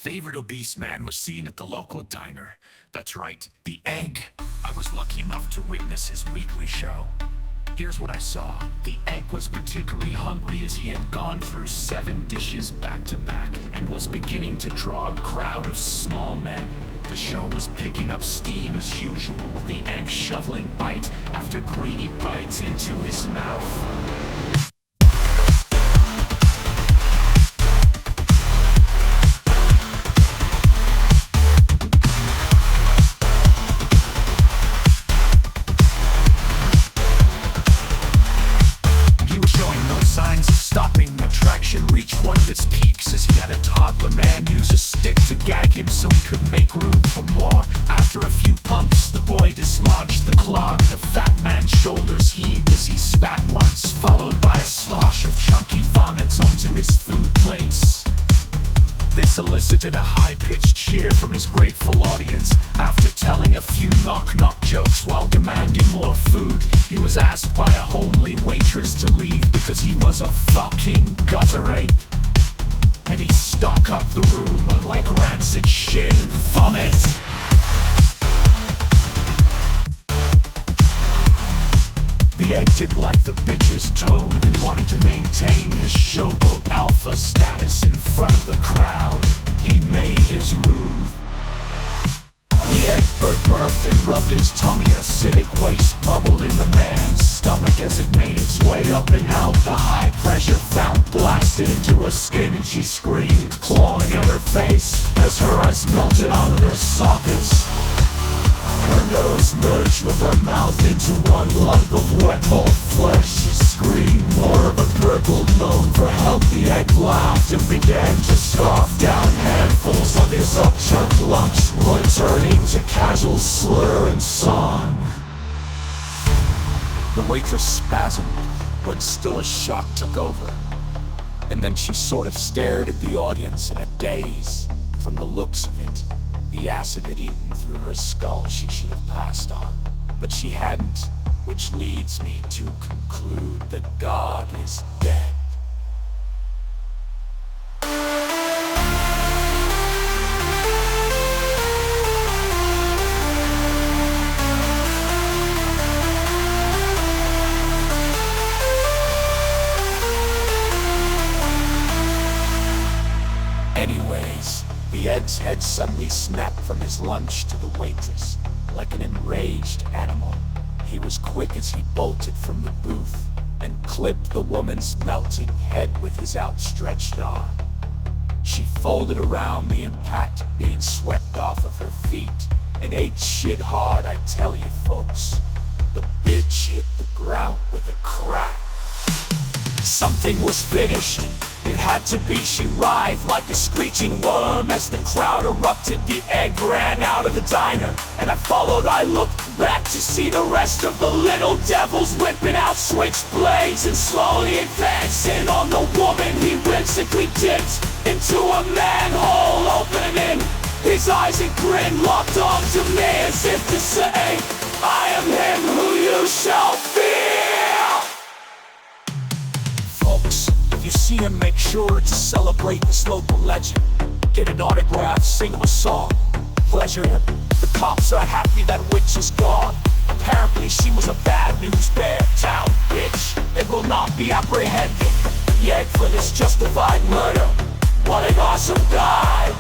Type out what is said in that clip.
favorite obese man was seen at the local diner. That's right, the egg. I was lucky enough to witness his weekly show. Here's what I saw. The egg was particularly hungry as he had gone through 7 dishes back to back and was beginning to draw a crowd of small men. The show was picking up steam as usual, the egg shoveling bite after greedy bites into his mouth. Signs of stopping the traction reached one of its peaks as he had a toddler man use a stick to gag him so he could make room for more. After a few pumps, the boy dislodged the clog. The fat man's shoulders heaved as he spat once, followed by a slosh of chunky vomits onto his food plates. This elicited a high-pitched cheer from his grateful audience. After telling a few knock-knock jokes while demanding more food, he was asked by a homely waitress to leave because he was a fucking gutter ape. And he stunk up the room like rancid shit and vomit. The egg did like the bitch's tone and wanted to maintain his showboat alpha status in front of the crowd. He made his move. The egg burped and rubbed his tummy. Acidic waste bubbled in the man's stomach as it made its way up and out. The high pressure fount blasted into her skin and she screamed, clawing at her face as her eyes melted out of their sockets. Her nose merged with her mouth into one lump of wet hot flesh. She screamed more of a gurgled moan for help. The egg laughed and began to scarf down handfuls of his upchucked lunch, returning to casual slur and song. The waitress spasmed, but still a shock took over. And then she sort of stared at the audience in a daze. From the looks of it, the acid had eaten through her skull. She should have passed on, but she hadn't, which leads me to conclude that God is dead. Anyways, the egg's head suddenly snapped from his lunch to the waitress, like an enraged animal. He was quick as he bolted from the booth and clipped the woman's melting head with his outstretched arm. She folded around the impact, being swept off of her feet, and ate shit hard, I tell you folks. The bitch hit the ground with a crack. Something was finished. It had to be. She writhed like a screeching worm as the crowd erupted. The egg ran out of the diner, and I followed. I looked back to see the rest of the little devils whipping out switchblades and slowly advancing on the woman. He whimsically dipped into a manhole opening. His eyes and grin locked onto me as if to say, I am him who you shall fear. Folks, if you see him, make sure to celebrate this local legend. Get an autograph, sing him a song, pleasure him. The cops are happy that witch is gone. Apparently she was a bad news bear town bitch. It will not be apprehended. The egg for this justified murder. What an awesome guy.